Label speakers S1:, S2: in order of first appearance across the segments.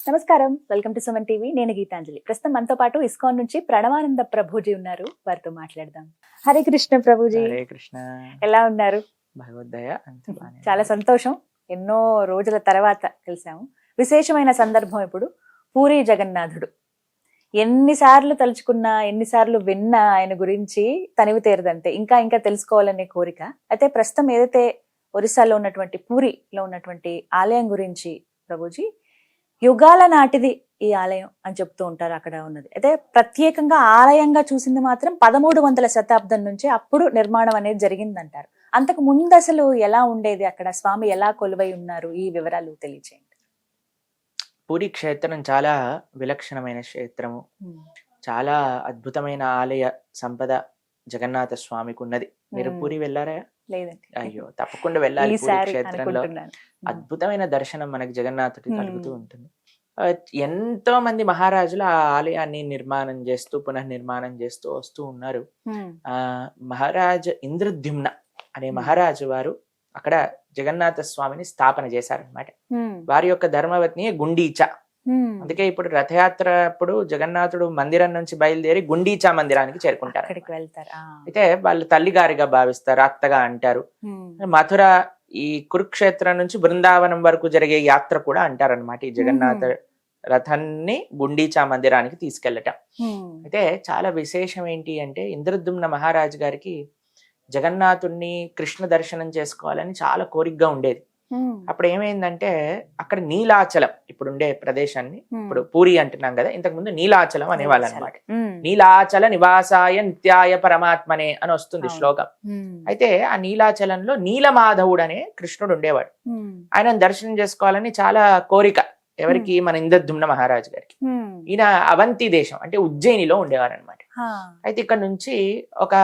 S1: నమస్కారం, welcome to Suman TV. నేను గీతాంజలి. ప్రస్తుతం మనతో పాటు ఇస్కాన్ నుంచి ప్రణవానంద ప్రభుజీ ఉన్నారు. వారితో మాట్లాడదాం. హరే కృష్ణ ప్రభుజీ.
S2: హరే కృష్ణ.
S1: ఎలా ఉన్నారు?
S2: భగవద్దయ.
S1: చాలా సంతోషం. ఎన్నో రోజుల తర్వాత కలిసాము. విశేషమైన సందర్భం ఇప్పుడు పూరి జగన్నాథుడు. ఎన్నిసార్లు తలుచుకున్నా, ఎన్నిసార్లు విన్నా ఆయన గురించి తనివి తీరదంతే. ఇంకా ఇంకా తెలుసుకోవాలనే కోరిక. అయితే ప్రస్తుతం ఏదైతే ఒరిస్సాలో ఉన్నటువంటి పూరిలో ఉన్నటువంటి ఆలయం గురించి ప్రభుజీ, యుగాల నాటిది ఈ ఆలయం అని చెప్తూ ఉంటారు. అక్కడ ఉన్నది అయితే ప్రత్యేకంగా ఆలయంగా చూసింది మాత్రం 1300వ శతాబ్దం నుంచి అప్పుడు నిర్మాణం అనేది జరిగిందంటారు. అంతకు ముందు అసలు ఎలా ఉండేది, అక్కడ స్వామి ఎలా కొలువై ఉన్నారు, ఈ వివరాలు తెలియచేయండి.
S2: పూరి క్షేత్రం చాలా విలక్షణమైన క్షేత్రము. చాలా అద్భుతమైన ఆలయ సంపద జగన్నాథ స్వామికి ఉన్నది. మీరు పూరి వెళ్ళారా?
S1: లేదండి.
S2: అయ్యో, తప్పకుండా వెళ్ళాలి. పూరి క్షేత్రంలో అద్భుతమైన దర్శనం మనకి జగన్నాథుడికి కలుగుతూ ఉంటుంది. ఎంతో మంది మహారాజులు ఆ ఆలయాన్ని నిర్మాణం చేస్తూ పునఃనిర్మాణం చేస్తూ వస్తూ ఉన్నారు. మహారాజు ఇంద్రద్యుమ్న అనే మహారాజు వారు అక్కడ జగన్నాథ స్వామిని స్థాపన చేశారనమాట. వారి యొక్క ధర్మపత్ని గుండీచా. అందుకే ఇప్పుడు రథయాత్ర అప్పుడు జగన్నాథుడు మందిరం నుంచి బయలుదేరి గుండీచా మందిరానికి చేరుకుంటారు. అయితే వాళ్ళు తల్లిగారిగా భావిస్తారు, అత్తగా అంటారు. మథుర ఈ కురుక్షేత్రం నుంచి బృందావనం వరకు జరిగే యాత్ర కూడా అంటారనమాట. ఈ జగన్నాథ రథాన్ని గుండీచా మందిరానికి తీసుకెళ్లటం. అయితే చాలా విశేషం ఏంటి అంటే, ఇంద్రద్యుమ్న మహారాజు గారికి జగన్నాథుడిని కృష్ణ దర్శనం చేసుకోవాలని చాలా కోరికగా ఉండేది. అప్పుడు ఏమైందంటే, అక్కడ నీలాచలం ఇప్పుడు ఉండే ప్రదేశాన్ని, ఇప్పుడు పూరి అంటున్నాం కదా, ఇంతకు ముందు నీలాచలం అనేవాళ్ళు అనమాట. నీలాచల నివాసాయ నిత్యాయ పరమాత్మనే అని వస్తుంది శ్లోకం. అయితే ఆ నీలాచలంలో నీలమాధవుడు అనే కృష్ణుడు ఉండేవాడు. ఆయన దర్శనం చేసుకోవాలని చాలా కోరిక. ఎవరికి? మన ఇంద్రద్యుమ్న మహారాజు గారికి. ఈయన అవంతి దేశం అంటే ఉజ్జయినిలో ఉండేవారు అనమాట. అయితే ఇక్కడ నుంచి ఒక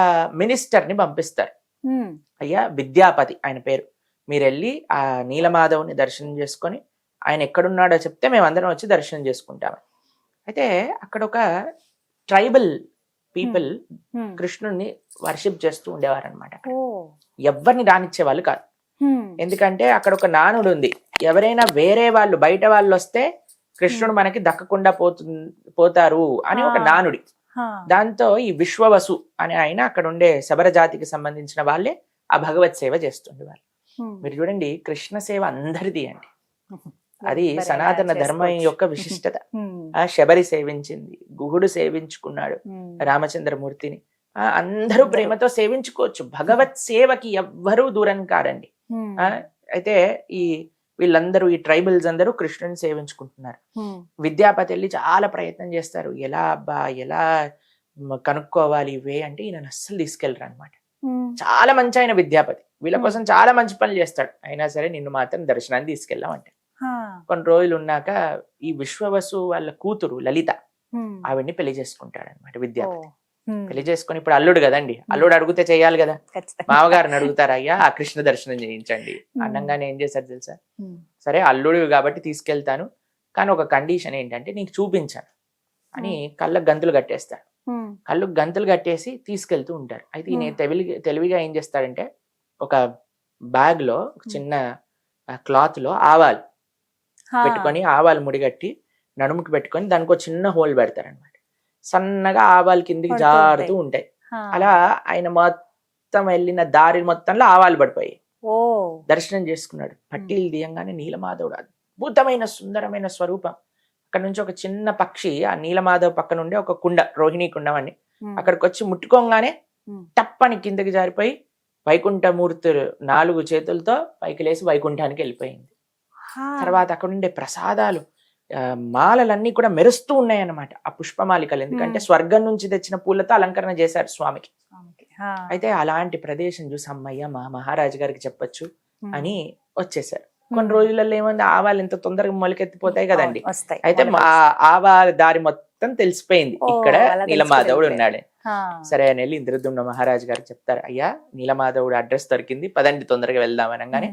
S2: మినిస్టర్ ని పంపిస్తారు. అయ్యా విద్యాపతి ఆయన పేరు, మీరు వెళ్ళి ఆ నీలమాధవుని దర్శనం చేసుకొని ఆయన ఎక్కడున్నాడో చెప్తే మేమందరం వచ్చి దర్శనం చేసుకుంటాము. అయితే అక్కడ ఒక ట్రైబల్ పీపుల్ కృష్ణుడిని వర్షిప్ చేస్తూ ఉండేవారు అనమాట. ఎవరిని రానిచ్చే వాళ్ళు కాదు. ఎందుకంటే అక్కడ ఒక నానుడు ఉంది, ఎవరైనా వేరే వాళ్ళు బయట వాళ్ళు వస్తే కృష్ణుడు మనకి దక్కకుండా పోతారు అని ఒక నానుడి. దాంతో ఈ విశ్వవసు అనే ఆయన అక్కడ ఉండే శబర జాతికి సంబంధించిన వాళ్ళే ఆ భగవత్ సేవ చేస్తుండేవారు. మీరు చూడండి, కృష్ణ సేవ అందరిది అండి. అది సనాతన ధర్మం యొక్క విశిష్టత. ఆ శబరి సేవించింది, గుహుడు సేవించుకున్నాడు రామచంద్రమూర్తిని. అందరూ ప్రేమతో సేవించుకోవచ్చు. భగవత్ సేవకి ఎవ్వరూ దూరం కారండి. అయితే వీళ్ళందరూ ఈ ట్రైబల్స్ అందరూ కృష్ణుని సేవించుకుంటున్నారు. విద్యాపతి వెళ్ళి చాలా ప్రయత్నం చేస్తారు, ఎలా కనుక్కోవాలి ఇవే అంటే ఈయన అస్సలు తీసుకెళ్ళరు అనమాట. చాలా మంచి ఆయన విద్యాపతి, వీళ్ళ కోసం చాలా మంచి పనులు చేస్తాడు. అయినా సరే నిన్ను మాత్రం దర్శనాన్ని తీసుకెళ్ళామంటే. కొన్ని రోజులు ఉన్నాక ఈ విశ్వవసు వాళ్ళ కూతురు లలిత ఆవిడ్ని పెళ్లి చేసుకుంటాడు అనమాట విద్యాపతి. పెళ్లి చేసుకుని, ఇప్పుడు అల్లుడు కదండి, అల్లుడు అడిగితే చెయ్యాలి కదా. మామగారిని అడుగుతారు, అయ్యా ఆ కృష్ణ దర్శనం చేయించండి అన్నంగానే ఏం చేశారు తెలుసా? సరే అల్లుడు కాబట్టి తీసుకెళ్తాను, కానీ ఒక కండిషన్ ఏంటంటే నీకు చూపించాను అని కళ్ళకు గంతులు కట్టేస్తాడు. కళ్ళు గంతులు కట్టేసి తీసుకెళ్తూ ఉంటారు. అయితే ఈయన తెలివిగా ఏం చేస్తాడంటే, ఒక బ్యాగ్ లో చిన్న క్లాత్ లో ఆవాలు పెట్టుకొని, ఆవాలు ముడిగట్టి నడుముకి పెట్టుకొని దానికి ఒక చిన్న హోల్ పెడతారనమాట. సన్నగా ఆవాలు కిందికి జారుతూ ఉంటాయి. అలా ఆయన మొత్తం వెళ్ళిన దారి మొత్తంలో ఆవాలు పడిపోయాయి. దర్శనం చేసుకున్నాడు. పట్టీలు తీయంగానే నీలమాధవుడు అద్భుతమైన సుందరమైన స్వరూపం. అక్కడ నుంచి ఒక చిన్న పక్షి ఆ నీలమాధవ్ పక్కన ఉండే ఒక కుండ, రోహిణీ కుండం అని, అక్కడికి వచ్చి ముట్టుకోగానే టప్పని కిందకి జారిపోయి వైకుంఠమూర్తి 4 చేతులతో పైకి లేసి వైకుంఠానికి వెళ్ళిపోయింది. తర్వాత అక్కడ ఉండే ప్రసాదాలు, మాలలన్నీ కూడా మెరుస్తూ ఉన్నాయన్నమాట, ఆ పుష్పమాలికలు. ఎందుకంటే స్వర్గం నుంచి తెచ్చిన పూలతో అలంకరణ చేశారు స్వామికి. అయితే అలాంటి ప్రదేశం చూసి అమ్మయ్య మా మహారాజు గారికి చెప్పొచ్చు అని వచ్చేసారు. కొన్ని రోజులలో ఏముంది, ఆవాలు ఎంత తొందరగా మొలకెత్తిపోతాయి కదండి. అయితే ఆవాల దారి మొత్తం తెలిసిపోయింది, ఇక్కడ నీలమాధవుడు ఉన్నాడు. సరే అని వెళ్ళి ఇంద్రద్యుమ్న మహారాజు గారికి చెప్తారు, అయ్యా నీలమాధవుడు అడ్రస్ దొరికింది, పదండి తొందరగా వెళ్దాం అనగానే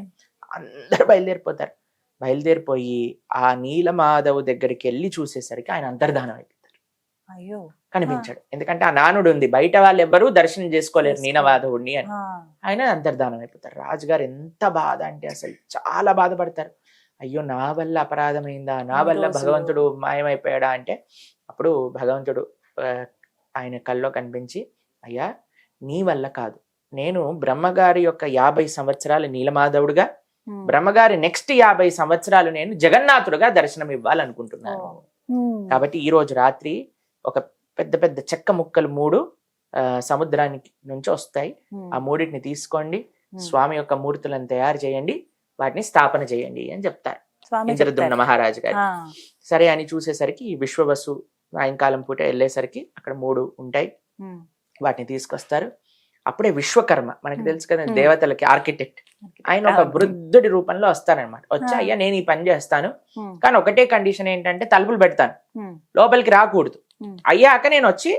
S2: అందరూ బయలుదేరిపోతారు. బయలుదేరిపోయి ఆ నీలమాధవ్ దగ్గరికి వెళ్ళి చూసేసరికి ఆయన అంతర్ధానం అయిపోతారు. కనిపించాడు. ఎందుకంటే ఆ నానుడు ఉంది, బయట వాళ్ళు ఎవ్వరూ దర్శనం చేసుకోలేరు నీలమాధవుడిని అని. ఆయన అంతర్ధానం అయిపోతారు. రాజుగారు ఎంత బాధ అంటే అసలు చాలా బాధపడతారు. అయ్యో నా వల్ల అపరాధమైందా, నా
S1: ఇన్ని
S2: వల్ల
S1: రోజులు.
S2: భగవంతుడు మాయమైపోయాడా అంటే అప్పుడు భగవంతుడు ఆయన కల్లో కనిపించి, అయ్యా నీ వల్ల కాదు, నేను బ్రహ్మగారి యొక్క 50 సంవత్సరాలు నీలమాధవుడుగా, బ్రహ్మగారి నెక్స్ట్ 50 సంవత్సరాలు నేను జగన్నాథుడుగా దర్శనం ఇవ్వాలనుకుంటున్నాను. కాబట్టి ఈ రోజు రాత్రి ఒక పెద్ద పెద్ద చెక్క ముక్కలు 3 సముద్రానికి నుంచి వస్తాయి, ఆ 3టిని తీసుకోండి, స్వామి యొక్క మూర్తులను తయారు చేయండి, వాటిని స్థాపన చేయండి అని చెప్తారు ఇంద్రద్యుమ్న మహారాజు గారు. సరే అని చూసేసరికి ఈ విశ్వవసు సాయంకాలం పూట వెళ్ళేసరికి అక్కడ 3 ఉంటాయి, వాటిని తీసుకొస్తారు. అప్పుడే విశ్వకర్మ, మనకి తెలుసు కదా దేవతలకి ఆర్కిటెక్ట్, ఆయన ఒక వృద్ధుడి రూపంలో వస్తారనమాట. వచ్చి అయ్యా నేను ఈ పని చేస్తాను, కానీ ఒకటే కండిషన్ ఏంటంటే తలుపులు పెడతాను, లోపలికి రాకూడదు, అయ్యాక నేను వచ్చి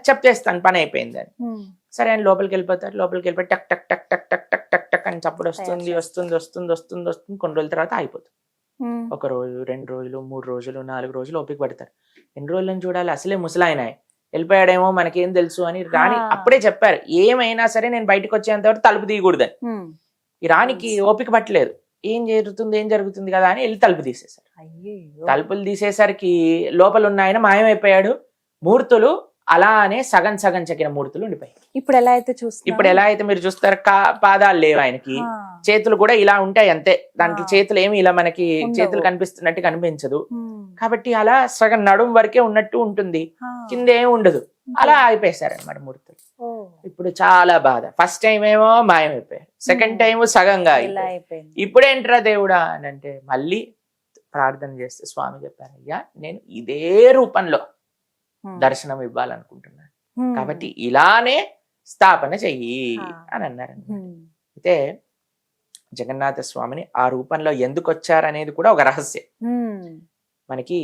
S2: చెప్తేస్తాను పని అయిపోయింది అని. సరే అని లోపలికి వెళ్ళిపోతారు. లోపలికి వెళ్ళిపోయి టక్ టక్ టక్ టక్ టక్ టక్ టక్ టక్ అని చప్పుడు వస్తుంది వస్తుంది వస్తుంది వస్తుంది వస్తుంది. కొన్ని రోజుల తర్వాత అయిపోతుంది. 1 రోజు 2 రోజులు 3 రోజులు 4 రోజులు ఓపిక పడతారు. ఎన్ని రోజులని చూడాలి, అసలే ముసలాయన వెళ్ళిపోయాడేమో మనకేం తెలుసు అని రాణి అప్పుడే చెప్పారు, ఏమైనా సరే నేను బయటకు వచ్చేంత వరకు తలుపు తీయకూడదని. ఈ రాణికి ఓపిక పట్టలేదు, ఏం జరుగుతుంది కదా అని వెళ్ళి తలుపు తీసేశారు. తలుపులు తీసేసరికి లోపల ఉన్న ఆయన మాయమైపోయాడు. మూర్తులు అలానే సగం సగం చెక్కిన మూర్తులు ఉండిపోయాయి. ఇప్పుడు ఎలా అయితే మీరు చూస్తారు, పాదాలు లేవు ఆయనకి, చేతులు కూడా ఇలా ఉంటాయి అంతే, దాంట్లో చేతులు ఏమి ఇలా మనకి చేతులు కనిపిస్తున్నట్టు కనిపించదు. కాబట్టి అలా సగం నడుం వరకే ఉన్నట్టు ఉంటుంది, కింద ఏమి ఉండదు. అలా అయిపోయేశారు అన్నమాట మూర్తులు. ఇప్పుడు చాలా బాధ. ఫస్ట్ టైం ఏమో మాయమైపోయారు, సెకండ్ టైం సగంగా అయిపోయింది. ఇప్పుడేంట్రా దేవుడా అని అంటే మళ్ళీ ప్రార్థన చేస్తే స్వామి చెప్పారు, అయ్యా నేను ఇదే రూపంలో దర్శనం ఇవ్వాలనుకుంటున్నాను, కాబట్టి ఇలానే స్థాపన చెయ్యి అని అన్నారు. అయితే జగన్నాథ స్వామిని ఆ రూపంలో ఎందుకు వచ్చారనేది కూడా ఒక రహస్యం. మనకి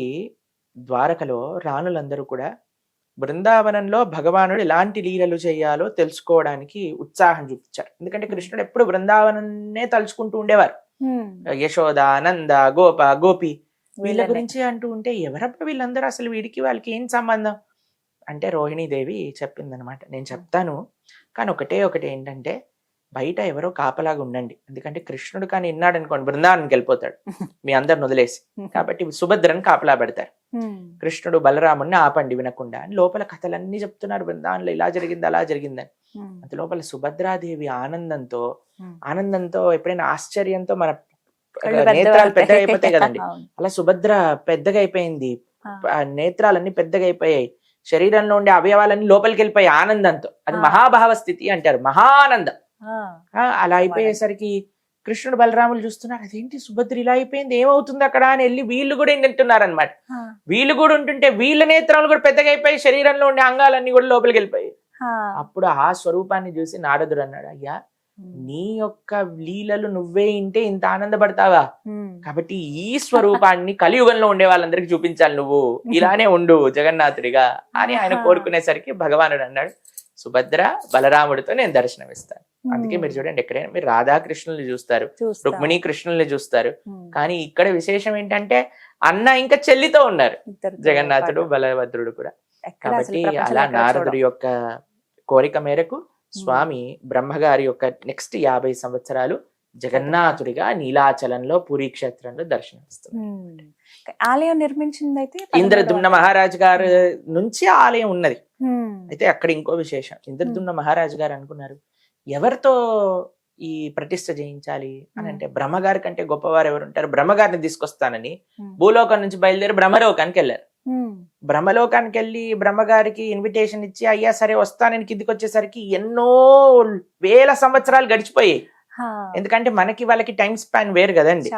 S2: ద్వారకలో రాణులందరూ కూడా బృందావనంలో భగవానుడు ఎలాంటి లీలలు చేయాలో తెలుసుకోవడానికి ఉత్సాహం చూపించారు. ఎందుకంటే కృష్ణుడు ఎప్పుడు బృందావనాన్నే తలుచుకుంటూ ఉండేవారు. యశోద, నంద, గోప, గోపి వీళ్ళ గురించి అంటూ ఉంటే ఎవరబ్బా వీళ్ళందరూ, అసలు వీడికి వాళ్ళకి ఏం సంబంధం అంటే రోహిణీదేవి చెప్పిందనమాట, నేను చెప్తాను కానీ ఒకటి ఏంటంటే బయట ఎవరో కాపలాగా ఉండండి, ఎందుకంటే కృష్ణుడు కానీ ఇన్నాడు అనుకోండి బృందావనానికి వెళ్ళిపోతాడు మీ అందరిని వదిలేసి, కాబట్టి సుభద్రని కాపలా పెడతారు. కృష్ణుడు బలరాముడిని ఆపండి వినకుండా అని లోపల కథలన్నీ చెప్తున్నాడు, బృందావనంలో ఇలా జరిగింది అలా జరిగిందని. అంత లోపల సుభద్రాదేవి ఆనందంతో ఎప్పుడైనా ఆశ్చర్యంతో మన నేత్రాలు పెద్దగా అయిపోతాయి కదండి, అలా సుభద్ర పెద్దగా అయిపోయింది, నేత్రాలన్నీ పెద్దగా అయిపోయాయి, శరీరంలో ఉండే అవయవాలన్నీ లోపలికి వెళ్ళిపోయాయి ఆనందంతో. అది మహాభావ స్థితి అంటారు, మహానందం. అలా అయిపోయేసరికి కృష్ణుడు బలరాములు చూస్తున్నారు, అదేంటి సుభద్ర ఇలా అయిపోయింది, ఏమవుతుంది అక్కడ అని వెళ్ళి వీళ్ళు కూడా ఏంటంటున్నారు అనమాట. వీళ్ళు కూడా ఉంటుంటే వీళ్ళ నేత్రాలు కూడా పెద్దగా అయిపోయి శరీరంలో ఉండే అంగాలన్నీ కూడా లోపలికి వెళ్ళిపోయాయి. అప్పుడు ఆ స్వరూపాన్ని చూసి నారదుడు అన్నాడు, అయ్యా నీ యొక్క లీలలు నువ్వే ఇంటే ఇంత ఆనందపడతావా, కాబట్టి ఈ స్వరూపాన్ని కలియుగంలో ఉండే వాళ్ళందరికీ చూపించాలి, నువ్వు ఇలానే ఉండు జగన్నాథుడిగా అని ఆయన కోరుకునేసరికి భగవానుడు అన్నాడు, సుభద్ర బలరాముడితో నేను దర్శనం ఇస్తాను. అందుకే మీరు చూడండి, ఎక్కడైనా మీరు రాధాకృష్ణుల్ని చూస్తారు, రుక్మిణీ కృష్ణుల్ని చూస్తారు, కానీ ఇక్కడ విశేషం ఏంటంటే అన్న ఇంకా చెల్లితో ఉన్నారు జగన్నాథుడు బలభద్రుడు కూడా. కాబట్టి అలా నారదుడి యొక్క కోరిక మేరకు స్వామి బ్రహ్మగారి యొక్క నెక్స్ట్ 50 సంవత్సరాలు జగన్నాథుడిగా నీలాచలంలో పూరీ క్షేత్రంలో దర్శనమిస్తుంది.
S1: ఆలయం నిర్మించింది అయితే
S2: ఇంద్రద్యుమ్న మహారాజు గారి నుంచి ఆలయం ఉన్నది. అయితే అక్కడ ఇంకో విశేషం, ఇంద్రద్యుమ్న మహారాజు గారు అనుకున్నారు ఎవరితో ఈ ప్రతిష్ఠ చేయించాలి అని అంటే బ్రహ్మగారి కంటే గొప్పవారు ఎవరు ఉంటారు, బ్రహ్మగారిని తీసుకొస్తానని భూలోకం నుంచి బయలుదేరి బ్రహ్మలోకానికి వెళ్ళారు. బ్రహ్మలోకానికి వెళ్ళి బ్రహ్మగారికి ఇన్విటేషన్ ఇచ్చి అయ్యా సరే వస్తానని కిందికి వచ్చేసరికి ఎన్నో వేల సంవత్సరాలు గడిచిపోయాయి. ఎందుకంటే మనకి వాళ్ళకి టైం స్పాన్ వేరు కదండి.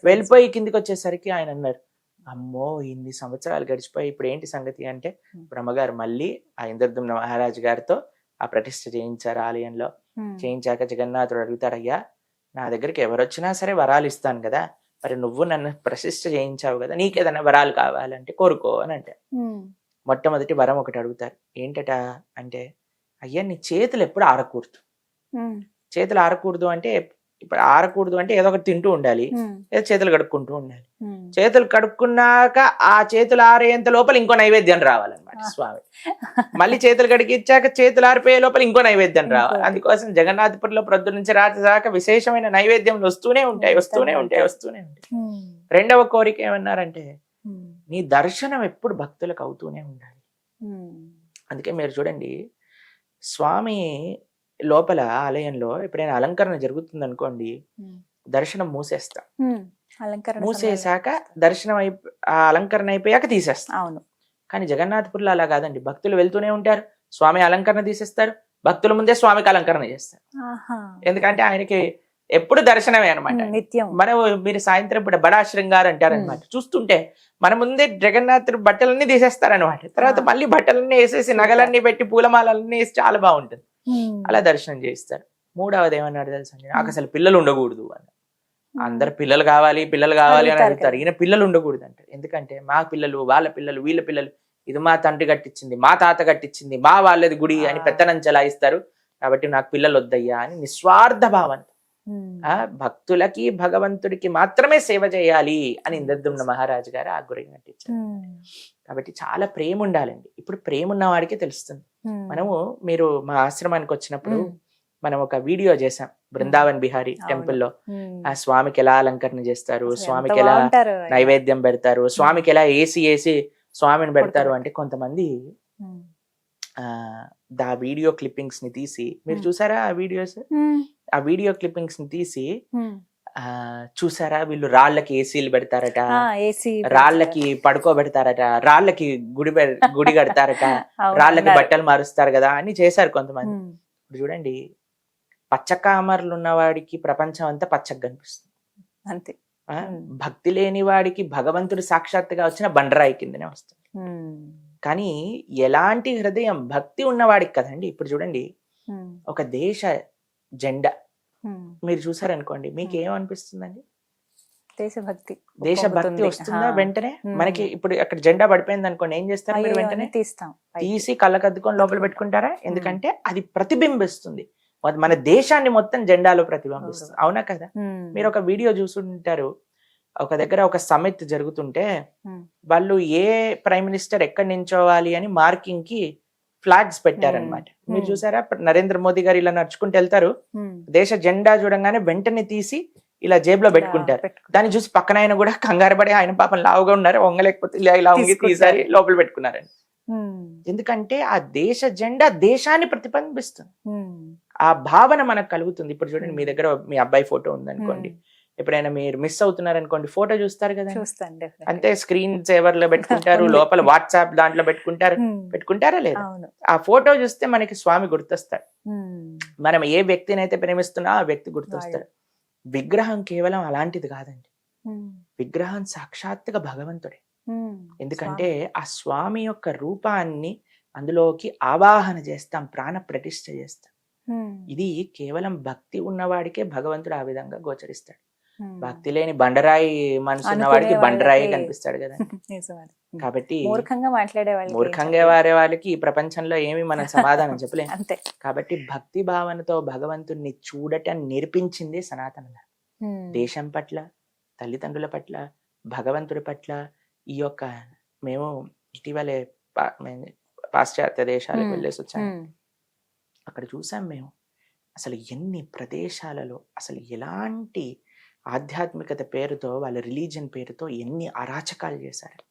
S2: వెళ్ళిపోయి కిందికి వచ్చేసరికి ఆయన అన్నారు, అమ్మో ఇన్ని సంవత్సరాలు గడిచిపోయి ఇప్పుడు ఏంటి సంగతి అంటే బ్రహ్మగారు మళ్ళీ ఆ ఇంద్రద్యుమ్న మహారాజు గారితో ఆ ప్రతిష్ఠ చేయించారు ఆలయంలో. చేయించాక జగన్నాథుడు అడుగుతారు, అయ్యా నా దగ్గరికి ఎవరు వచ్చినా సరే వరాలు ఇస్తాను కదా, మరి నువ్వు నన్ను ప్రతిష్ఠ చేయించావు కదా, నీకేదైనా వరాలు కావాలంటే కోరుకో అని అంటే మొట్టమొదటి వరం ఒకటి అడుగుతారు. ఏంటట అంటే, అయ్యా నీ చేతులు ఎప్పుడు ఆరకూడదు. చేతులు ఆరకూడదు అంటే ఇప్పుడు ఆరకూడదు అంటే ఏదో ఒకటి తింటూ ఉండాలి,
S1: ఉమ్,
S2: ఏదో చేతులు కడుక్కుంటూ ఉండాలి.
S1: ఉమ్.
S2: చేతులు కడుక్కున్నాక ఆ చేతులు ఆరేంత లోపల ఇంకో నైవేద్యం రావాలన్నమాట స్వామి. మళ్ళీ చేతులు కడిగిచ్చాక చేతులు ఆరిపోయే లోపల ఇంకో నైవేద్యం రావాలి.
S1: ఇంకోటి.
S2: అందుకోసం జగన్నాథపురిలో ప్రొద్దు నుంచి రాత్రి దాకా విశేషమైన నైవేద్యం వస్తూనే ఉంటాయి.
S1: ఉమ్,
S2: రెండవ కోరిక ఏమన్నారంటే
S1: ఉమ్,
S2: నీ దర్శనం ఎప్పుడు భక్తులకు అవుతూనే ఉండాలి.
S1: ఉమ్,
S2: అందుకే మీరు చూడండి, స్వామి లోపల ఆలయంలో ఎప్పుడైనా అలంకరణ జరుగుతుంది అనుకోండి,
S1: ఉమ్,
S2: దర్శనం మూసేస్తాం.
S1: ఉమ్. అలంకరణ
S2: మూసేశాక దర్శనం ఆ అలంకరణ అయిపోయాక తీసేస్తాం.
S1: అవును.
S2: కానీ జగన్నాథపురిలో అలా కాదండి, భక్తులు వెళ్తూనే ఉంటారు, స్వామి అలంకరణ తీసేస్తారు, భక్తుల ముందే స్వామికి అలంకరణ చేస్తారు.
S1: ఆహా.
S2: ఎందుకంటే ఆయనకి ఎప్పుడు దర్శనమే అనమాట.
S1: నిత్యం.
S2: మనం మీరు సాయంత్రం పూట బడా శృంగార్ అంటారనమాట, చూస్తుంటే మన ముందే జగన్నాథుడు బట్టలన్నీ తీసేస్తారనమాట. తర్వాత మళ్ళీ బట్టలన్నీ వేసేసి నగలన్నీ పెట్టి పూలమాలన్నీ వేసి చాలా బాగుంటుంది, అలా దర్శనం చేయిస్తారు. మూడవది ఏమన్నాడు తెలుసా, నాకు అసలు పిల్లలు ఉండకూడదు అని. అందరు పిల్లలు కావాలి అని అడుగుతారు, ఈయన పిల్లలు ఉండకూడదు అంటారు. ఎందుకంటే మా పిల్లలు, వాళ్ళ పిల్లలు, వీళ్ళ పిల్లలు, ఇది మా తండ్రి కట్టించింది, మా తాత కట్టించింది, మా వాళ్ళది గుడి అని పెత్తనం చెలాయిస్తారు, కాబట్టి నాకు పిల్లలు వద్దయ్యా అని నిస్వార్థ భావం. భక్తులకి భగవంతుడికి మాత్రమే సేవ చేయాలి అని ఇంద్రద్యుమ్న మహారాజు గారు ఆ గుడి కట్టించారు. కాబట్టి చాలా ప్రేమ ఉండాలండి. ఇప్పుడు ప్రేమ ఉన్న వాడికి తెలుస్తుంది. మనము మీరు మా ఆశ్రమానికి వచ్చినప్పుడు మనం ఒక వీడియో చేసాం, బృందావన్ బిహారీ టెంపుల్లో ఆ స్వామికి ఎలా అలంకరణ చేస్తారు, స్వామికి ఎలా నైవేద్యం పెడతారు, స్వామికి ఎలా ఏసి స్వామిని పెడతారు అంటే కొంతమంది ఆ వీడియో క్లిప్పింగ్స్ ని తీసి, మీరు చూసారా ఆ వీడియోస్? ఆ వీడియో క్లిప్పింగ్స్ ని తీసి చూసారా, వీళ్ళు రాళ్ళకి ఏసీలు పెడతారట, రాళ్ళకి పడుకోబెడతారట, రాళ్ళకి గుడి కడతారట, రాళ్ళకి బట్టలు మారుస్తారు కదా అని చేశారు కొంతమంది. ఇప్పుడు చూడండి, పచ్చకామర్లు ఉన్నవాడికి ప్రపంచం అంతా పచ్చగా కనిపిస్తుంది
S1: అంతే.
S2: భక్తి లేని వాడికి భగవంతుడు సాక్షాత్తుగా వచ్చిన బండరాయి కిందనే వస్తుంది. కానీ ఎలాంటి హృదయం భక్తి ఉన్నవాడికి కదండి. ఇప్పుడు చూడండి, ఒక దేశ జెండా మీరు చూసారనుకోండి, మీకు ఏమనిపిస్తుందండి? దేశభక్తి వస్తుందా వెంటనే మనకి? ఇప్పుడు అక్కడ జెండా పడిపోయింది అనుకోండి, ఏం చేస్తారు మీరు? వెంటనే తీసి కళ్ళకద్దుకొని లోపల పెట్టుకుంటారా? ఎందుకంటే అది ప్రతిబింబిస్తుంది, మన దేశాన్ని మొత్తం జెండాలో ప్రతిబింబిస్తుంది. అవునా కదా? మీరు ఒక వీడియో చూసుంటారు, ఒక దగ్గర ఒక సమిట్ జరుగుతుంటే వాళ్ళు ఏ ప్రైమ్ మినిస్టర్ ఎక్కడ నించోవాలి అని మార్కింగ్ కి ఫ్లాగ్స్ పెట్టారనమాట. మీరు చూసారా, నరేంద్ర మోదీ గారు ఇలా నడుచుకుంటూ వెళ్తారు, దేశ జెండా చూడంగానే వెంటనే తీసి ఇలా జేబులో పెట్టుకుంటారు. దాన్ని చూసి పక్కన ఆయన కూడా కంగారు పడి, ఆయన పాపం లావుగా ఉన్నారు, వంగలేకపోతే ఇలా వంగి తీసారి లోపల పెట్టుకున్నారండి. ఎందుకంటే ఆ దేశ జెండా దేశాన్ని ప్రతిబింబిస్తుంది, ఆ భావన మనకు కలుగుతుంది. ఇప్పుడు చూడండి, మీ దగ్గర మీ అబ్బాయి ఫోటో ఉందనుకోండి, ఎప్పుడైనా మీరు మిస్ అవుతున్నారు అనుకోండి, ఫోటో చూస్తారు కదా, అంతే స్క్రీన్ సేవర్ లో పెట్టుకుంటారు, లోపల వాట్సాప్ దాంట్లో పెట్టుకుంటారా లేదా? ఆ ఫోటో చూస్తే మనకి స్వామి గుర్తొస్తాడు. మనం ఏ వ్యక్తిని అయితే ప్రేమిస్తున్నా ఆ వ్యక్తి గుర్తొస్తాడు. విగ్రహం కేవలం అలాంటిది కాదండి, విగ్రహం సాక్షాత్తుగా భగవంతుడే. ఎందుకంటే ఆ స్వామి యొక్క రూపాన్ని అందులోకి ఆవాహన చేస్తాం, ప్రాణ ప్రతిష్ఠ చేస్తాం. ఇది కేవలం భక్తి ఉన్నవాడికే భగవంతుడు ఆ విధంగా గోచరిస్తాడు. భక్తి లేని బండరాయి మనసు ఉన్నవాడికి బండరాయి కనిపిస్తాడు కదా. కాబట్టి మూర్ఖంగా వారే వాళ్ళకి ఈ ప్రపంచంలో ఏమి మనం సమాధానం చెప్పలేము. కాబట్టి భక్తి భావనతో భగవంతుడిని చూడటం నేర్పించింది సనాతన ధర్మం. దేశం పట్ల, తల్లిదండ్రుల పట్ల, భగవంతుడి పట్ల ఈ యొక్క మేము ఇటీవలే పాశ్చాత్య దేశాలకు వెళ్ళేసి వచ్చాము. అక్కడ చూసాం మేము అసలు ఎన్ని ప్రదేశాలలో అసలు ఎలాంటి ఆధ్యాత్మికత పేరుతో, వాళ్ళ రిలీజియన్ పేరుతో ఎన్ని అరాచకాలు చేశారు.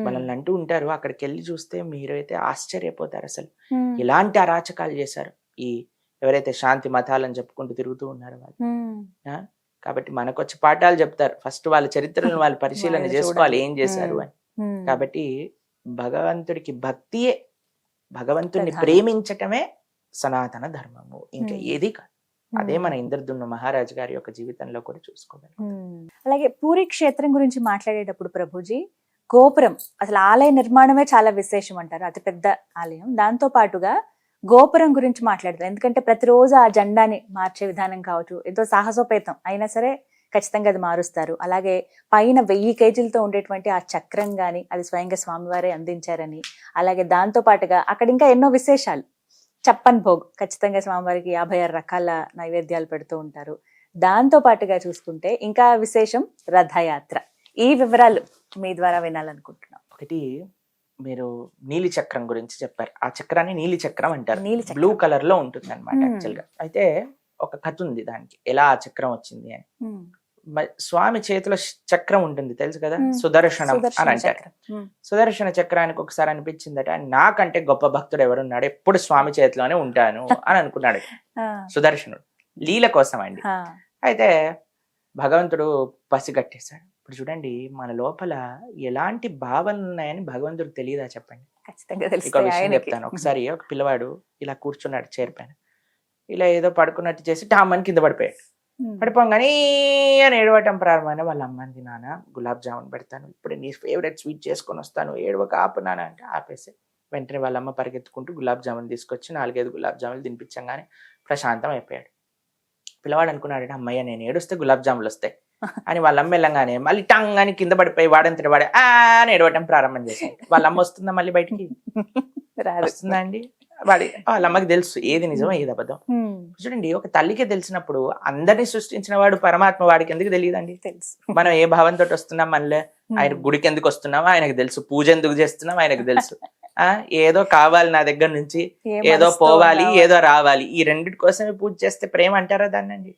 S2: వాళ్ళని అంటూ ఉంటారు, అక్కడికి వెళ్ళి చూస్తే మీరైతే ఆశ్చర్యపోతారు అసలు ఎలాంటి అరాచకాలు చేశారు ఈ ఎవరైతే శాంతి మతాలని చెప్పుకుంటూ తిరుగుతూ ఉన్నారు వాళ్ళు. కాబట్టి మనకు వచ్చి పాఠాలు చెప్తారు, ఫస్ట్ వాళ్ళ చరిత్రను వాళ్ళు పరిశీలన చేసుకోవాలి ఏం చేశారు అని. కాబట్టి భగవంతుడికి భక్తియే, భగవంతుడిని ప్రేమించటమే సనాతన ధర్మము, ఇంకా ఏది కాదు. అదే మన ఇంద్రద్యుమ్న మహారాజు గారి యొక్క జీవితంలో కూడా చూసుకోగలం.
S1: అలాగే పూరి క్షేత్రం గురించి మాట్లాడేటప్పుడు ప్రభుజీ, గోపురం అసలు ఆలయ నిర్మాణమే చాలా విశేషం అంటారు, అతి పెద్ద ఆలయం. దాంతో పాటుగా గోపురం గురించి మాట్లాడతారు, ఎందుకంటే ప్రతిరోజు ఆ జెండాని మార్చే విధానం కావచ్చు, ఎంతో సాహసోపేతం అయినా సరే ఖచ్చితంగా అది మారుస్తారు. అలాగే పైన 1000 కేజీలతో ఉండేటువంటి ఆ చక్రం గాని అది స్వయంగా స్వామివారే అందించారని, అలాగే దాంతో పాటుగా అక్కడ ఇంకా ఎన్నో విశేషాలు, చప్పన్ భోగ్ ఖచ్చితంగా స్వామివారికి 56 రకాల నైవేద్యాలు పెడుతూ ఉంటారు. దాంతో పాటుగా చూసుకుంటే ఇంకా విశేషం రథయాత్ర. ఈ వివరాలు మీ ద్వారా వినాలనుకుంటున్నాం.
S2: ఒకటి, మీరు నీలి చక్రం గురించి చెప్పారు. ఆ చక్రాన్ని నీలి చక్రం అంటారు.
S1: నీలి చక్రం.
S2: బ్లూ కలర్ లో ఉంటుంది అనమాట యాక్చువల్ గా. అయితే ఒక కథ ఉంది దానికి, ఎలా ఆ చక్రం వచ్చింది అని. స్వామి చేతిలో చక్రం ఉంటుంది తెలుసు కదా, సుదర్శనం అని అంటారు. సుదర్శన చక్రానికి ఒకసారి అనిపించిందట, నాకంటే గొప్ప భక్తుడు ఎవరున్నాడు, ఎప్పుడు స్వామి చేతిలోనే ఉంటాను అని అనుకున్నాడు సుదర్శనుడు. లీల కోసం అండి. అయితే భగవంతుడు పసిగట్టేశాడు. ఇప్పుడు చూడండి, మన లోపల ఎలాంటి భావనలు ఉన్నాయని భగవంతుడు తెలియదా చెప్పండి? ఒక విషయం చెప్తాను. ఒకసారి ఒక పిల్లవాడు ఇలా కూర్చున్నాడు చైర్ పైన, ఇలా ఏదో పడుకున్నట్టు చేసి టామని కింద పడిపోయాడు. పడిపోగానే అని ఏడవటం ప్రారంభమైన వాళ్ళ అమ్మంది, నాన్న గులాబ్ జామున్ పెడతాను, ఇప్పుడు నీ ఫేవరెట్ స్వీట్ చేసుకొని వస్తాను, ఏడవక ఆపు నాన్న అంటే ఆపేసి, వెంటనే వాళ్ళ అమ్మ పరిగెత్తుకుంటూ గులాబ్ జామున్ తీసుకొచ్చి 4-5 గులాబ్ జాములు తినిపించగానే ప్రశాంతం అయిపోయాడు. పిల్లవాడు అనుకున్నాడు, అమ్మయ్య నేను ఏడుస్తే గులాబ్ జాములు వస్తాయి అని. వాళ్ళ అమ్మ వెళ్ళంగానే మళ్ళీ టంగ్ అని కింద పడిపోయి వాడంతటి వాడే అని ఏడవటం ప్రారంభం చేశాడు. వాళ్ళ అమ్మ వస్తుందా మళ్ళీ బయటికి? వస్తుందా అండి? వాళ్ళ అమ్మకి తెలుసు ఏది నిజం ఏది అబద్ధం. చూడండి, ఒక తల్లికి తెలిసినప్పుడు అందరినీ సృష్టించిన వాడు పరమాత్మ వాడికి ఎందుకు తెలియదండి? తెలుసు. మనం ఏ భావంతో వస్తున్నాం, మళ్ళీ ఆయన గుడికి ఎందుకు వస్తున్నామో ఆయనకు తెలుసు, పూజ ఎందుకు చేస్తున్నాం ఆయనకు తెలుసు. ఏదో కావాలి నా దగ్గర నుంచి, ఏదో పోవాలి, ఏదో రావాలి, ఈ రెండింటి కోసమే పూజ చేస్తే ప్రేమ అంటారా దాన్ని అండి?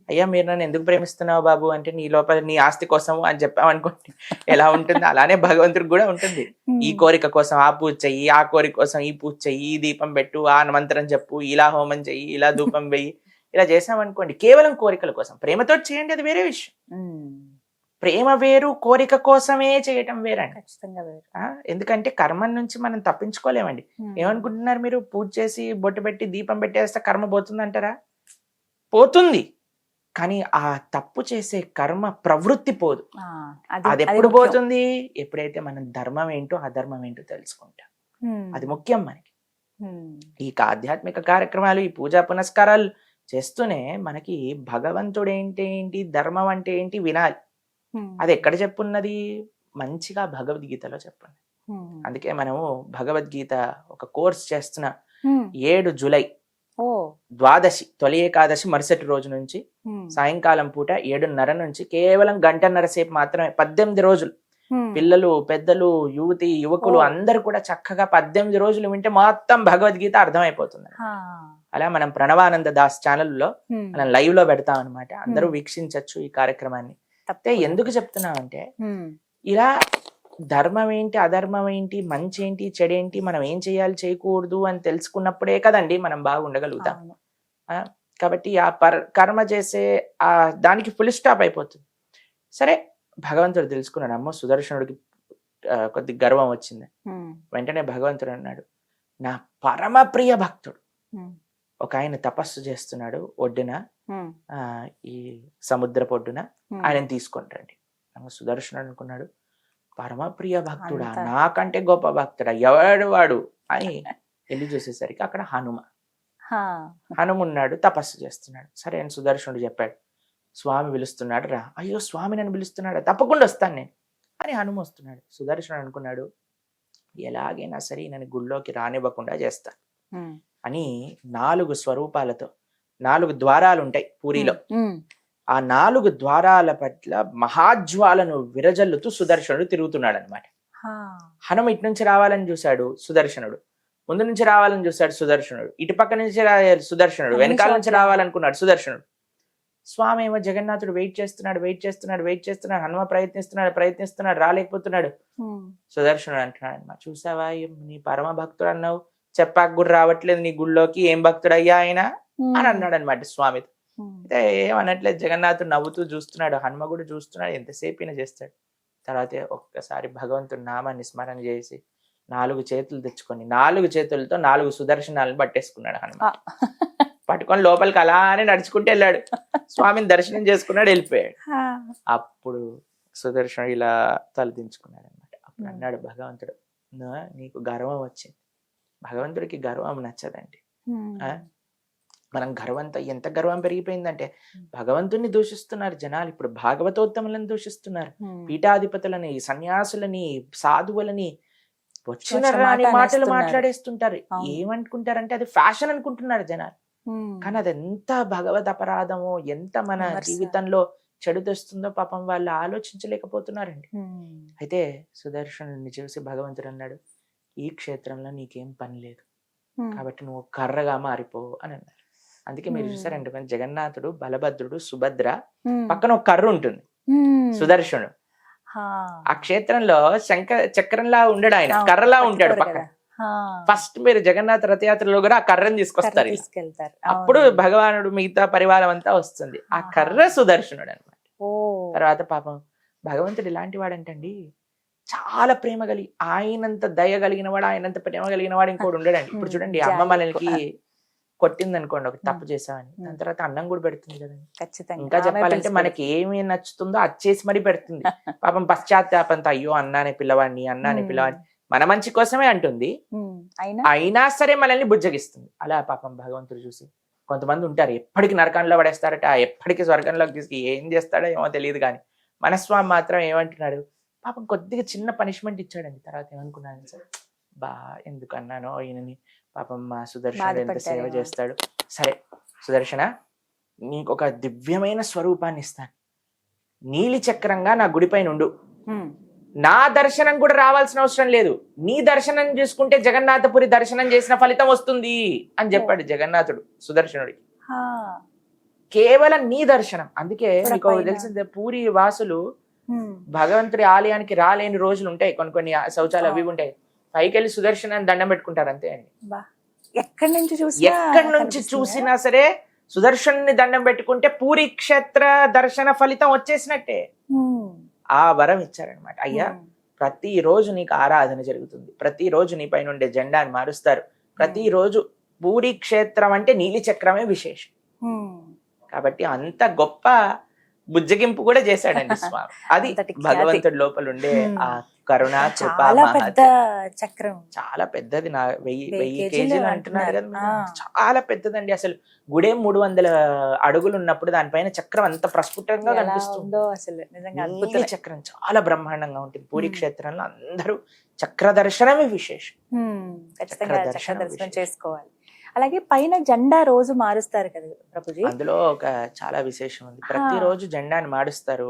S2: అయ్యా మీరు నన్ను ఎందుకు ప్రేమిస్తున్నావు బాబు అంటే, నీ లోపల నీ ఆస్తి కోసము అని చెప్పామనుకోండి ఎలా ఉంటుంది? అలానే భగవంతుడికి కూడా ఉంటుంది. ఈ కోరిక కోసం ఆ పూజ చెయ్యి, ఆ కోరిక కోసం ఈ పూజ చెయ్యి, ఈ దీపం పెట్టు, ఆ మంత్రం చెప్పు, ఇలా హోమం చెయ్యి, ఇలా ధూపం వెయ్యి, ఇలా చేసామనుకోండి కేవలం కోరికల కోసం. ప్రేమతో చేయండి, అది వేరే విషయం. ప్రేమ వేరు, కోరిక కోసమే చేయటం వేరండి. ఖచ్చితంగా వేరు. ఎందుకంటే కర్మ నుంచి మనం తప్పించుకోలేమండి. ఏమనుకుంటున్నారు మీరు? పూజ చేసి బొట్టు పెట్టి దీపం పెట్టేస్తే కర్మ పోతుందంటారా? పోతుంది, కానీ ఆ తప్పు చేసే కర్మ ప్రవృత్తి పోదు. అది ఎప్పుడు పోతుంది? ఎప్పుడైతే మనం ధర్మం ఏంటో అధర్మం ఏంటో తెలుసుకుంటాం. అది ముఖ్యం మనకి. ఈ ఆధ్యాత్మిక కార్యక్రమాలు, ఈ పూజా పునస్కారాలు చేస్తూనే మనకి భగవంతుడు ఏంటి, ధర్మం అంటే ఏంటి వినాలి. అది ఎక్కడ చెప్పున్నది? మంచిగా భగవద్గీతలో చెప్పున్నది. అందుకే మనము భగవద్గీత ఒక కోర్స్ చేస్తున్న 7 జూలై ద్వాదశి, తొలి ఏకాదశి మరుసటి రోజు నుంచి సాయంకాలం పూట 7:30 నుంచి కేవలం 1:30 సేపు మాత్రమే, 18 రోజులు. పిల్లలు, పెద్దలు, యువకులు అందరు కూడా చక్కగా 18 రోజులు వింటే మొత్తం భగవద్గీత అర్థమైపోతుంది. అలా మనం ప్రణవానంద దాస్ ఛానల్లో మనం లైవ్ లో పెడతాం అనమాట. అందరూ వీక్షించవచ్చు ఈ కార్యక్రమాన్ని. తప్పితే ఎందుకు చెప్తున్నామంటే, ఇలా ధర్మం ఏంటి, అధర్మం ఏంటి, మంచి ఏంటి, చెడేంటి, మనం ఏం చేయాలి, చేయకూడదు అని తెలుసుకున్నప్పుడే కదండి మనం బాగుండగలుగుతాం. కాబట్టి ఆ కర్మ చేసే దానికి ఫుల్ స్టాప్ అయిపోతుంది. సరే, భగవంతుడు తెలుసుకున్నాడు. అమ్మో, సుదర్శనుడికి కొద్ది గర్వం వచ్చింది. వెంటనే భగవంతుడు అన్నాడు, నా పరమ ప్రియ భక్తుడు ఒక ఆయన తపస్సు చేస్తున్నాడు ఒడ్డున, ఈ సముద్రపు ఒడ్డున, ఆయనను తీసుకొని రండి. సుదర్శనుడు అనుకున్నాడు, పరమప్రియ భక్తుడా, నాకంటే గొప్ప భక్తుడా, ఎవడు వాడు అని వెళ్ళి చూసేసరికి అక్కడ హనుమున్నాడు, తపస్సు చేస్తున్నాడు. సరే అని సుదర్శనుడు చెప్పాడు, స్వామి పిలుస్తున్నాడు రా. అయ్యో, స్వామి నన్ను పిలుస్తున్నాడు, తప్పకుండా వస్తాను నేను అని హనుమ వస్తున్నాడు. సుదర్శనుడు అనుకున్నాడు, ఎలాగైనా సరే నన్ను గుళ్ళోకి రానివ్వకుండా చేస్తా అని 4 స్వరూపాలతో, 4 ద్వారాలు ఉంటాయి పూరిలో, ఆ 4 ద్వారాల పట్ల మహాజ్వాలను విరజల్లుతూ సుదర్శనుడు తిరుగుతున్నాడు అనమాట. హనుమ ఇటు నుంచి రావాలని చూశాడు సుదర్శనుడు, ముందు నుంచి రావాలని చూశాడు సుదర్శనుడు, ఇటు పక్క నుంచి సుదర్శనుడు, వెనకాల నుంచి రావాలనుకున్నాడు సుదర్శనుడు. స్వామి ఏమో జగన్నాథుడు వెయిట్ చేస్తున్నాడు, హనుమ ప్రయత్నిస్తున్నాడు, రాలేకపోతున్నాడు. సుదర్శనుడు అంటున్నాడు అనమాట, చూసావా నీ పరమ భక్తుడు అన్నావు, చెప్పాక కూడా రావట్లేదు నీ గుళ్ళోకి, ఏం భక్తుడయ్యా ఆయన అని అన్నాడు అనమాట స్వామి. అయితే ఏమనట్లేదు, జగన్నాథుడు నవ్వుతూ చూస్తున్నాడు, హనుమ కూడా చూస్తున్నాడు, ఎంతసేపు చేస్తాడు. తర్వాత ఒక్కసారి భగవంతుడి నామాన్ని స్మరణ చేసి 4 చేతులు తెచ్చుకొని 4 చేతులతో 4 సుదర్శనాలను పట్టేసుకున్నాడు హనుమ. పట్టుకొని లోపలికి అలానే నడుచుకుంటూ వెళ్ళాడు, స్వామిని దర్శనం చేసుకున్నాడు, వెళ్ళిపోయాడు. అప్పుడు సుదర్శనుడు ఇలా తలదించుకున్నాడు అనమాట. అప్పుడు అన్నాడు భగవంతుడు, నీకు గర్వం వచ్చింది. భగవంతుడికి గర్వం నచ్చదండి. మనం గర్వంతో ఎంత గర్వం పెరిగిపోయిందంటే భగవంతుని దూషిస్తున్నారు జనాలు. ఇప్పుడు భాగవతోత్తములను దూషిస్తున్నారు, పీఠాధిపతులని, సన్యాసులని, సాధువులని, వచ్చిన రాని మాటలు మాట్లాడేస్తుంటారు. ఏమనుకుంటారంటే అది ఫ్యాషన్ అనుకుంటున్నారు జనాలు. కానీ అది ఎంత భగవద్ అపరాధమో, ఎంత మన
S1: విమర్శ.
S2: జీవితంలో చెడు తెస్తుందో పాపం వాళ్ళు ఆలోచించలేకపోతున్నారండి. అయితే సుదర్శనుడిని చూసి భగవంతుడు అన్నాడు, ఈ క్షేత్రంలో నీకేం పని లేదు, కాబట్టి నువ్వు కర్రగా మారిపో అని అన్నారు. అందుకే మీరు చూసారంటే మన జగన్నాథుడు, బలభద్రుడు, సుభద్ర పక్కన ఒక కర్ర ఉంటుంది, సుదర్శనుడు. ఆ క్షేత్రంలో చక్రంలా ఉండడు, ఆయన కర్రలా ఉంటాడు పక్కన. ఫస్ట్ మీరు జగన్నాథ రథయాత్రలో కూడా ఆ కర్రను తీసుకొస్తారు, అప్పుడు భగవానుడు మిగతా పరివారం అంతా వస్తుంది. ఆ కర్ర సుదర్శనుడు అన్నమాట. తర్వాత పాపం భగవంతుడు ఇలాంటి వాడంటండి, చాలా ప్రేమ కలిగి, ఆయనంత దయ కలిగిన వాడు, ఆయనంత ప్రేమ కలిగిన వాడు ఇంకోటి ఉండడండి. ఇప్పుడు చూడండి, అమ్మ మనకి కొట్టింది అనుకోండి, ఒక తప్పు చేసామని, దాని తర్వాత అన్నం కూడా పెడుతుంది కదండి. ఖచ్చితంగా. ఇంకా చెప్పాలంటే మనకి ఏమి నచ్చుతుందో అది చేసి మరీ పెడుతుంది. పాపం పశ్చాత్తాపంతో, అయ్యో అన్నానే పిల్లవాడిని, అన్నానే పిల్లవాడిని, మన మంచి కోసమే అంటుంది, అయినా సరే మనల్ని బుజ్జగిస్తుంది. అలా పాపం భగవంతుడు చూసి, కొంతమంది ఉంటారు ఎప్పటికి నరకంలో పడేస్తారట, ఎప్పటికి స్వర్గంలోకి తీసుకు ఏం చేస్తాడో ఏమో తెలియదు, కానీ మనస్వామి మాత్రం ఏమంటున్నాడు, పాపం కొద్దిగా చిన్న పనిష్మెంట్ ఇచ్చాడండి. తర్వాత ఏమనుకున్నాను సార్, ఎందుకు అన్నానో ఈయనని, పాపం మా సుదర్శనుడు ఎంత సేవ చేస్తాడు. సరే సుదర్శన, నీకు ఒక దివ్యమైన స్వరూపాన్ని ఇస్తాను, నీలి చక్రంగా నా గుడిపైన ఉండు, నా దర్శనం కూడా రావాల్సిన అవసరం లేదు, నీ దర్శనం చేసుకుంటే జగన్నాథపురి దర్శనం చేసిన ఫలితం వస్తుంది అని చెప్పాడు జగన్నాథుడు సుదర్శనుడికి. కేవలం నీ దర్శనం. అందుకే మీకు తెలిసిందే, పూరి వాసులు భగవంతుడి ఆలయానికి రాలేని రోజులు ఉంటాయి, కొన్ని శౌచాలు అవి ఉంటాయి, పైకి వెళ్ళి సుదర్శనాన్ని దండం పెట్టుకుంటారు అంతే అండి. ఎక్కడి నుంచి చూసినా సరే సుదర్శన్ని దండం పెట్టుకుంటే పూరి క్షేత్ర దర్శన ఫలితం వచ్చేసినట్టే. ఆ వరం ఇచ్చారనమాట. అయ్యా, ప్రతిరోజు నీకు ఆరాధన జరుగుతుంది, ప్రతిరోజు నీ పైన ఉండే జెండాని మారుస్తారు, ప్రతిరోజు పూరి క్షేత్రం అంటే నీలి చక్రమే విశేషం. కాబట్టి అంత గొప్ప బుజ్జగింపు కూడా చేశాడండి స్వామి. అది భగవంతుడి లోపల ఉండే ఆ కరుణ, కృప, చక్రం చాలా పెద్దది. 1000 కేజీలు అంటున్నారు కదా, చాలా పెద్దదండి. అసలు గుడే 300 అడుగులు ఉన్నప్పుడు దానిపైన చక్రం అంత ప్రస్ఫుటంగా కనిపిస్తుందో, అసలు చక్రం చాలా బ్రహ్మాండంగా ఉంటుంది. పూరి క్షేత్రంలో అందరూ చక్ర దర్శనమే విశేషం, చక్ర దర్శనం చేసుకోవాలి.
S1: అలాగే పైన జెండా రోజు మారుస్తారు కదా ప్రభుజీ,
S2: అందులో ఒక చాలా విశేషం ఉంది. ప్రతిరోజు జెండాని మారుస్తారు.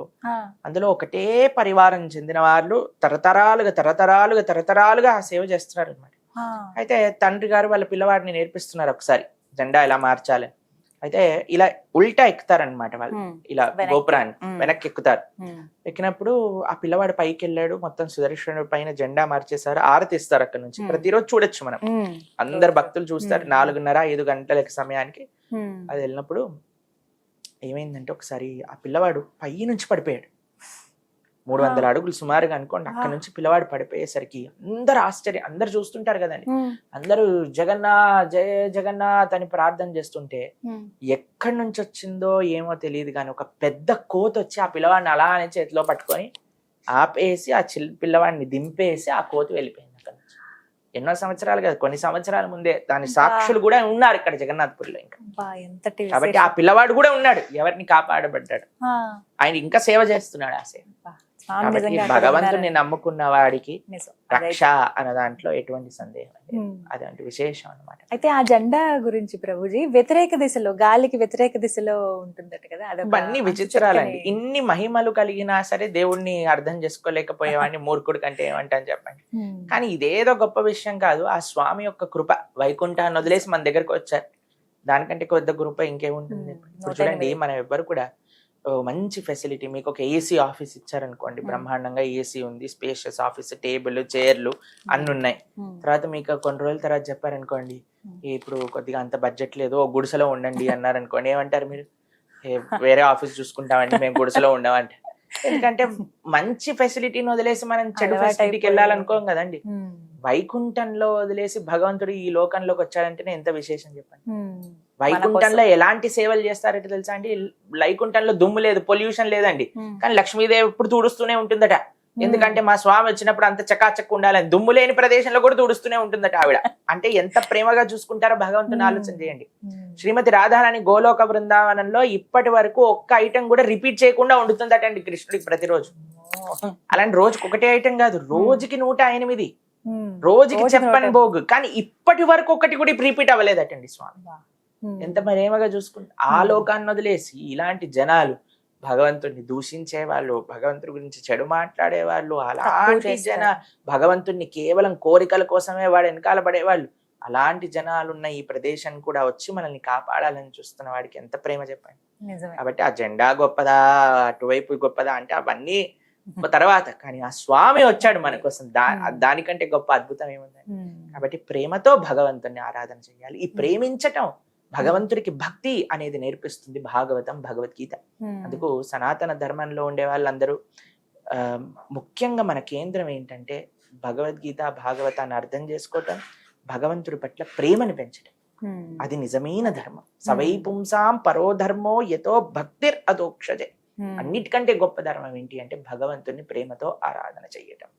S2: అందులో ఒకటే పరివారం చెందిన వాళ్ళు తరతరాలుగా ఆ సేవ చేస్తున్నారు అనమాట. అయితే తండ్రి గారు వాళ్ళ పిల్లవాడిని నేర్పిస్తున్నారు, ఒకసారి జెండా ఇలా మార్చాలి. అయితే ఇలా ఉల్టా ఎక్కుతారనమాట వాళ్ళు, ఇలా గోపురాన్ని వెనక్కి ఎక్కుతారు. ఎక్కినప్పుడు ఆ పిల్లవాడు పైకి వెళ్ళాడు, మొత్తం సుదర్శనుడి పైన జెండా మార్చేశారు, ఆరతి ఇస్తారు అక్కడ నుంచి. ప్రతిరోజు చూడొచ్చు మనం, అందరు భక్తులు చూస్తారు. 4:30-5 గంటల సమయానికి అది వెళ్ళినప్పుడు ఏమైందంటే, ఒకసారి ఆ పిల్లవాడు పై నుంచి పడిపోయాడు. 300 అడుగులు సుమారుగా అనుకోండి, అక్కడ నుంచి పిల్లవాడు పడిపోయేసరికి అందరు ఆశ్చర్యం, అందరు చూస్తుంటారు కదండి, అందరూ జగన్నాథ్ జయ జగన్నాథ్ అని ప్రార్థన చేస్తుంటే ఎక్కడి నుంచి వచ్చిందో ఏమో తెలియదు, కానీ ఒక పెద్ద కోత వచ్చి ఆ పిల్లవాడిని అలా అని చేతిలో పట్టుకొని ఆపేసి ఆ పిల్లవాడిని దింపేసి ఆ కోతి వెళ్ళిపోయింది అక్కడ నుంచి. ఎన్నో సంవత్సరాలు కదా, కొన్ని సంవత్సరాల ముందే. దాని సాక్షులు కూడా ఉన్నారు ఇక్కడ జగన్నాథ్పురిలో. ఇంకా కాబట్టి ఆ పిల్లవాడు కూడా ఉన్నాడు, ఎవరిని కాపాడబడ్డాడు, ఆయన ఇంకా సేవ చేస్తున్నాడు. ఆ సేవ భగవంతుని నమ్ముకున్న వాడికి రక్ష అన్న దాంట్లో ఎటువంటి సందేహం లేదు. అదంటే విశేషం అన్నమాట.
S1: అయితే ఆ జెండా గురించి ప్రభుజీ, వ్యతిరేక దిశలో, గాలికి వ్యతిరేక దిశలో ఉంటుందట కదా,
S2: అన్ని విచిత్రాలండి. ఇన్ని మహిమలు కలిగినా సరే దేవుణ్ణి అర్థం చేసుకోలేకపోయేవాడిని మూర్ఖుడు కంటే ఏమంటాను చెప్పండి. కానీ ఇదేదో గొప్ప విషయం కాదు, ఆ స్వామి యొక్క కృప. వైకుంఠాన్ని వదిలేసి మన దగ్గరకు వచ్చారు, దానికంటే కొద్ది కృప ఇంకేముంటుంది. ఇప్పుడు చూడండి, మనం ఎవ్వరు కూడా మంచి ఫెసిలిటీ, మీకు ఒక ఏసీ ఆఫీస్ ఇచ్చారనుకోండి, బ్రహ్మాండంగా ఏసీ ఉంది, స్పేషియస్ ఆఫీస్, టేబుల్, చైర్లు అన్ని ఉన్నాయి. తర్వాత మీకు కొన్ని రోజుల తర్వాత చెప్పారనుకోండి, ఇప్పుడు కొద్దిగా అంత బడ్జెట్ లేదు, గుడిసెలో ఉండండి అన్నారనుకోండి, ఏమంటారు మీరు? వేరే ఆఫీస్ చూసుకుంటామండి, మేము గుడిసెలో ఉండమంటే. ఎందుకంటే మంచి ఫెసిలిటీని వదిలేసి మనం చెడు ఫెసిలిటీకి వెళ్ళాలనుకోం కదండి. వైకుంఠంలో వదిలేసి భగవంతుడు ఈ లోకంలోకి వచ్చాడంటేనే ఎంత విశేషం చెప్పండి. వైకుంఠంలో ఎలాంటి సేవలు చేస్తారంటే తెలుసా అండి, వైకుంఠంలో దుమ్ము లేదు, పొల్యూషన్ లేదండి, కానీ లక్ష్మీదేవి ఎప్పుడు తుడుస్తూనే ఉంటుందట. ఎందుకంటే మా స్వామి వచ్చినప్పుడు అంత చకాచక్క ఉండాలని, దుమ్ము లేని ప్రదేశంలో కూడా తుడుస్తూనే ఉంటుందట ఆవిడ. అంటే ఎంత ప్రేమగా చూసుకుంటారో భగవంతుని ఆలోచన చేయండి. శ్రీమతి రాధారాణి గోలోక బృందావనంలో ఇప్పటి వరకు ఒక్క ఐటెం కూడా రిపీట్ చేయకుండా వండుతుందట అండి కృష్ణుడికి ప్రతిరోజు. అలాంటి రోజుకి ఒకటే ఐటెం కాదు, రోజుకి 108, రోజుకి చెప్పని భోగు, కానీ ఇప్పటి వరకు ఒకటి కూడా రిపీట్ అవ్వలేదటండి స్వామి. ఎంత ప్రేమగా చూసుకుంటా. ఆ లోకాన్ని వదిలేసి ఇలాంటి జనాలు, భగవంతుడిని దూషించే వాళ్ళు, భగవంతుడి గురించి చెడు మాట్లాడే వాళ్ళు, అలాంటి భగవంతుడిని కేవలం కోరికల కోసమే వాడు వెనకాల పడేవాళ్ళు, అలాంటి జనాలున్న ఈ ప్రదేశం కూడా వచ్చి మనల్ని కాపాడాలని చూస్తున్న వాడికి ఎంత ప్రేమ చెప్పండి. కాబట్టి ఆ జెండా గొప్పదా, అటువైపు గొప్పదా అంటే అవన్నీ తర్వాత, కానీ ఆ స్వామి వచ్చాడు మన కోసం, దానికంటే గొప్ప అద్భుతం ఏముందండి. కాబట్టి ప్రేమతో భగవంతుని ఆరాధన చేయాలి. ఈ ప్రేమించటం భగవంతుడికి భక్తి అనేది నేర్పిస్తుంది భాగవతం, భగవద్గీత. అందుకు సనాతన ధర్మంలో ఉండే వాళ్ళందరూ ముఖ్యంగా మన కేంద్రం ఏంటంటే భగవద్గీత, భాగవతాన్ని అర్థం చేసుకోవటం, భగవంతుడి పట్ల ప్రేమను పెంచడం. అది నిజమైన ధర్మం. సవై పుంసాం పరోధర్మో యతో భక్తిర్ అదోక్షజే. అన్నిటికంటే గొప్ప ధర్మం ఏంటి అంటే భగవంతుని ప్రేమతో ఆరాధన చెయ్యటం.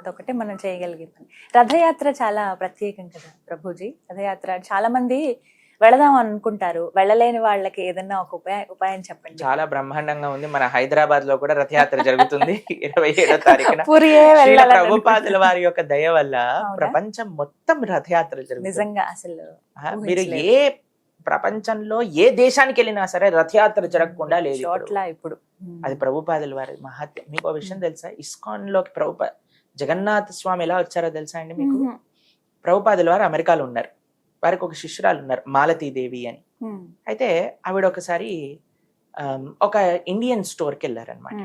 S1: అదొకటే మనం చేయగలిగే పని. రథయాత్ర చాలా ప్రత్యేకం కదా ప్రభుజీ. రథయాత్ర చాలా మంది వెళదాం అనుకుంటారు, వెళ్ళలేని వాళ్ళకి ఏదన్నా ఒక ఉపాయం చెప్పండి.
S2: చాలా బ్రహ్మాండంగా ఉంది. మన హైదరాబాద్ లో కూడా రథయాత్ర జరుగుతుంది 27వ తారీఖున. ప్రభుపాదుల వారి యొక్క దయ వల్ల ప్రపంచం మొత్తం రథయాత్ర జరుగుతుంది.
S1: నిజంగా అసలు
S2: మీరు ఏ ప్రపంచంలో ఏ దేశానికి వెళ్ళినా సరే రథయాత్ర జరగకుండా లేదు
S1: ఇప్పుడు.
S2: అది ప్రభుపాదుల వారి మహత్యం. మీకు ఒక విషయం తెలుసా? ఇస్కాన్ లోకి జగన్నాథ స్వామి ఎలా వచ్చారో తెలుసా అండి మీకు? ప్రభుపాదుల వారు అమెరికాలో ఉన్నారు, వారికి ఒక శిష్యురాలు ఉన్నారు మాలతీదేవి అని. అయితే ఆవిడ ఒకసారి ఒక ఇండియన్ స్టోర్కి వెళ్ళారనమాట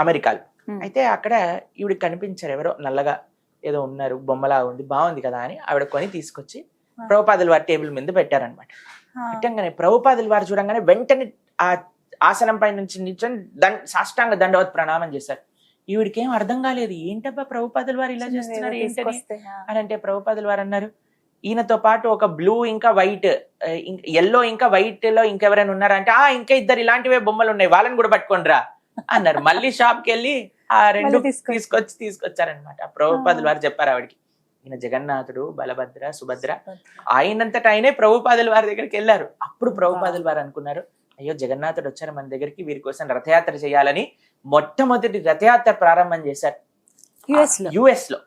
S2: అమెరికాలో. అయితే అక్కడ ఈవిడికి కనిపించారు, ఎవరో నల్లగా ఏదో ఉన్నారు, బొమ్మలా ఉంది, బాగుంది కదా అని ఆవిడ కొని తీసుకొచ్చి ప్రభుపాదుల వారి టేబుల్ మీద పెట్టారనమాట. పెట్టంగానే ప్రభుపాదుల వారు చూడంగానే వెంటనే ఆ ఆసనం పై నుంచి నిల్చొని సాష్టాంగ దండవత్ ప్రణామం చేశారు. ఈవిడికి ఏం అర్థం కాలేదు, ఏంటబ్బా ప్రభుపాదుల వారు ఇలా చేస్తున్నారు ఏంటని అని అంటే ప్రభుపాదుల వారు అన్నారు, ఈయనతో పాటు ఒక బ్లూ ఇంకా వైట్, ఎల్లో ఇంకా వైట్ లో ఇంకెవరైనా ఉన్నారంటే ఇంకా ఇద్దరు ఇలాంటివే బొమ్మలు ఉన్నాయి, వాళ్ళని కూడా పట్టుకోండిరా అన్నారు. మళ్ళీ షాప్ కి వెళ్ళి ఆ రెండు తీసుకొచ్చారనమాట. ప్రభుపాదుల వారు చెప్పారు ఆవిడకి, ఈయన జగన్నాథుడు, బలభద్ర, సుభద్ర, ఆయనంతటా ఆయనే ప్రభుపాదుల వారి దగ్గరికి వెళ్ళారు. అప్పుడు ప్రభుపాదుల వారు అనుకున్నారు, అయ్యో జగన్నాథుడు వచ్చారు మన దగ్గరికి, వీరి కోసం రథయాత్ర చేయాలని మొట్టమొదటి రథయాత్ర ప్రారంభం చేశారు యుఎస్ లో.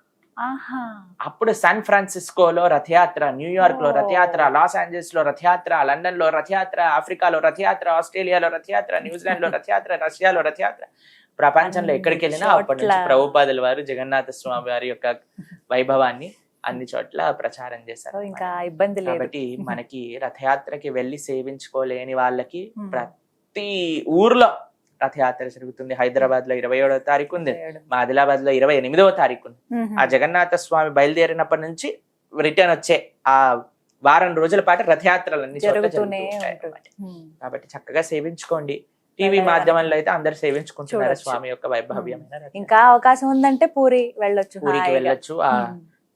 S2: అప్పుడు శాన్ ఫ్రాన్సిస్కోలో రథయాత్ర, న్యూయార్క్ లో రథయాత్ర, లాస్ ఏంజల్స్ లో రథయాత్ర, లండన్ లో రథయాత్ర, ఆఫ్రికాలో రథయాత్ర, ఆస్ట్రేలియాలో రథయాత్ర, న్యూజిలాండ్ లో రథయాత్ర, రష్యాలో రథయాత్ర. ప్రపంచంలో ఎక్కడికి వెళ్ళినా అప్పటి నుంచి ప్రభుపాదుల వారు జగన్నాథ స్వామి వారి యొక్క వైభవాన్ని అన్ని చోట్ల ప్రచారం చేశారు.
S1: ఇంకా ఇబ్బంది లేదు.
S2: కాబట్టి మనకి రథయాత్రకి వెళ్ళి సేవించుకోలేని వాళ్ళకి ప్రతి ఊర్లో రథయాత్ర జరుగుతుంది. హైదరాబాద్ లో 27వ తారీఖు ఉంది, మా ఆదిలాబాద్ లో 28వ తారీఖు ఉంది. ఆ జగన్నాథ స్వామి బయలుదేరినప్పటి నుంచి రిటర్న్ వచ్చే ఆ వారం రోజుల పాటు రథయాత్రలన్నీ జరుగుతూనే ఉంటాయి. కాబట్టి చక్కగా సేవించుకోండి. టీవీ మాధ్యమంలో అయితే అందరు సేవించుకుంటున్నారు స్వామి యొక్క వైభవ్యమైన.
S1: ఇంకా అవకాశం ఉందంటే పూరికి
S2: వెళ్ళొచ్చు.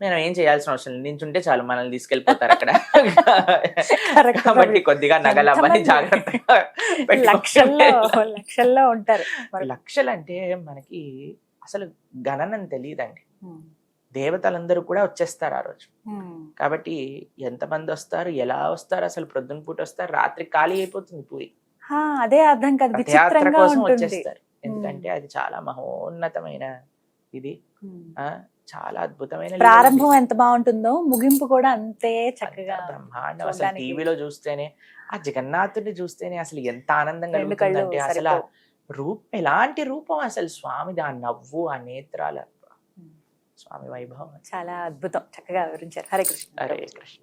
S2: నేను ఏం చేయాల్సిన అవసరం లేదు, నించుంటే చాలు మనల్ని తీసుకెళ్లిపోతారు అక్కడ. కాబట్టి కొద్దిగా నగలమ్మని జాగ్రత్తగా
S1: లక్షల్లో ఉంటారు.
S2: లక్షలు అంటే మనకి అసలు గణనం తెలియదండి. దేవతలందరూ కూడా వచ్చేస్తారు ఆ రోజు. కాబట్టి ఎంతమంది వస్తారు, ఎలా వస్తారు, అసలు ప్రొద్దున పూట వస్తారు, రాత్రి ఖాళీ అయిపోతుంది పూరి.
S1: అదే అర్థం కాదు,
S2: యాత్ర కోసం వచ్చేస్తారు. ఎందుకంటే అది చాలా మహోన్నతమైన ఇది, చాలా అద్భుతమైన
S1: ప్రారంభం ఎంత బాగుంటుందో ముగింపు కూడా అంతే చక్కగా
S2: బ్రహ్మాండం. అసలు టీవీలో చూస్తేనే, ఆ జగన్నాథుడిని చూస్తేనే అసలు ఎంత ఆనందంగా కలుగుతుందంటే, అసలు ఆ రూపం ఎలాంటి రూపం అసలు స్వామిది, ఆ నవ్వు, ఆ నేత్రాల స్వామి వైభవం
S1: చాలా అద్భుతం. చక్కగా వివరించారు. హరే కృష్ణ.
S2: హరే కృష్ణ.